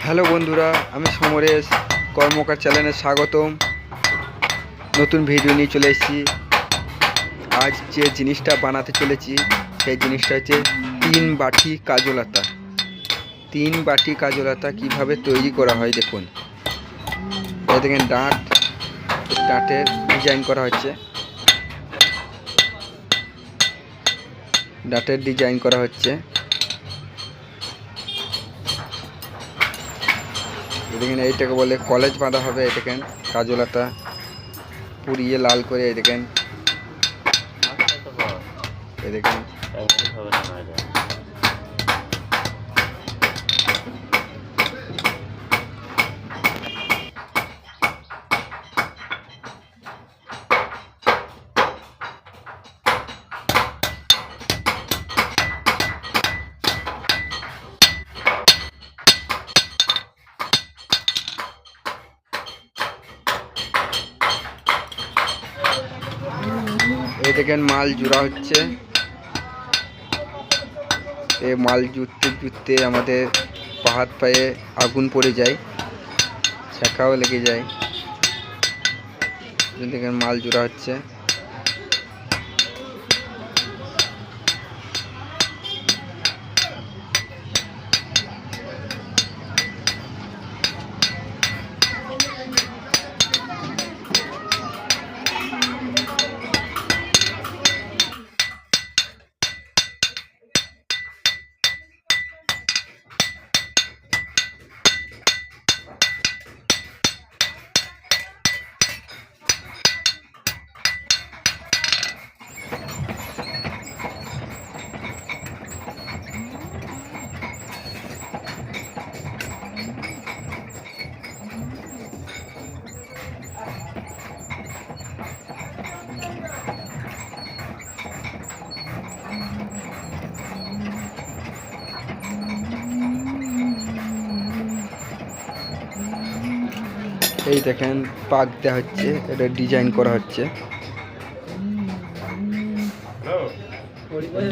Hello বন্ধুরা, আমি সমরেশ কর্মকার চ্যানেলে স্বাগতম। নতুন ভিডিও নিয়ে চলে এসেছি। আজ যে জিনিসটা বানাতে চলেছি সেই জিনিসটা হচ্ছে 3 বাটি কাজুলাতা। 3 বাটি কাজুলাতা কীভাবে তৈরি করা হয় দেখুন। এই দেখেন ডাঁটের ডিজাইন করা হচ্ছে। ডাঁটের ডিজাইন করা হচ্ছে। দেখেন এইটাকে বলে কলেজ বাঁধা হবে। এই দেখেন কাজুলাতা পুড়িয়ে লাল করে এই দেখেন এই দেখেন মাল জুড়া হচ্ছে। এই মাল জুড়তে জুড়তে আমাদের হাত পায়ে আগুন পড়ে যায়, ছেঁকাও লেগে যায়। দেখেন মাল জুড়া হচ্ছে। এই দেখেন পাক দেওয়া হচ্ছে, এটা ডিজাইন করা হচ্ছে।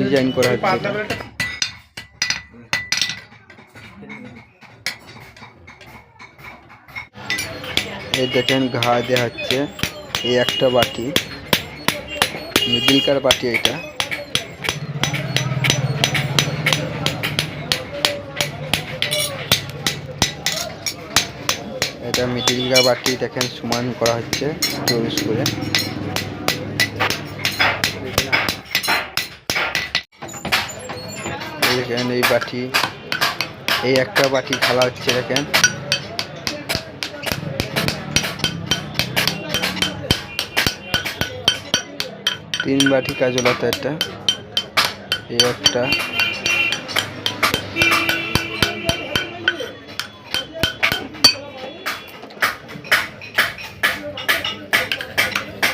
ডিজাইন করা হচ্ছে। এই দেখেন ঘা দেওয়া হচ্ছে। এই একটা বাটি, মিডিলকার বাটি এটা। এটা মিডিলকার বাটি দেখেন সমান করা হচ্ছে চৌড় করে। দেখেন এই বাটি, এই একটা বাটি খেলা হচ্ছে। দেখেন তিন বাটি কাজুলাতা। এটা এই একটা,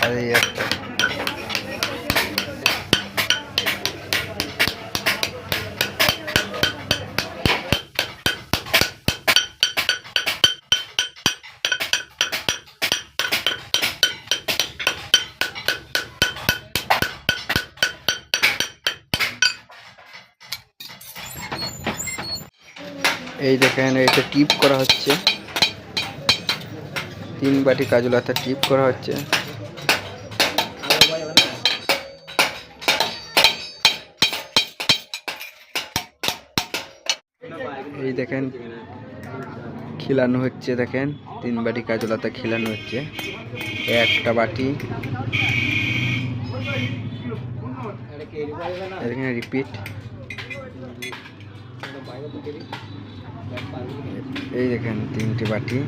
আর এই একটা। এই দেখেন এটা টিপ করা হচ্ছে। 3 বাটি কাজুলাতা টিপ করা হচ্ছে। এই দেখেন খিলানো হচ্ছে। দেখেন 3 বাটি কাজুলাতা খিলানো হচ্ছে। একটা বাটি এখানে রিপিট। এই দেখেন 3টে বাটি।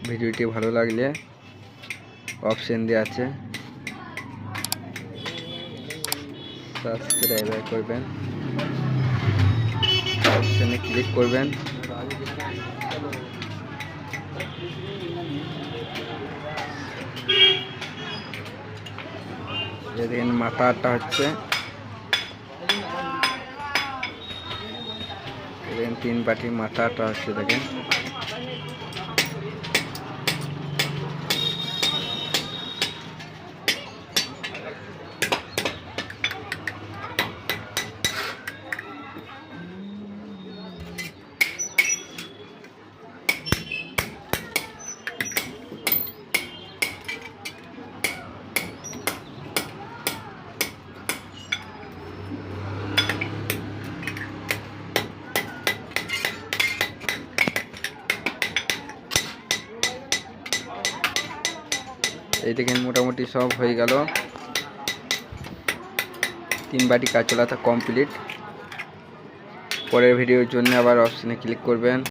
ভিডিওটি ভালো লাগলে অপশন দেওয়া আছে, সাবস্ক্রাইব করবেন, অপশনে ক্লিক করবেন। দেখেন মাথাটা হচ্ছে। দেখেন 3 বাটি মাথাটা হচ্ছে। দেখেন এই দেখেন মোটামুটি সব হয়ে গেল। 3 বাটি কাঁচকলা কমপ্লিট। পরের ভিডিওর জন্য আবার অপশনে ক্লিক করবেন।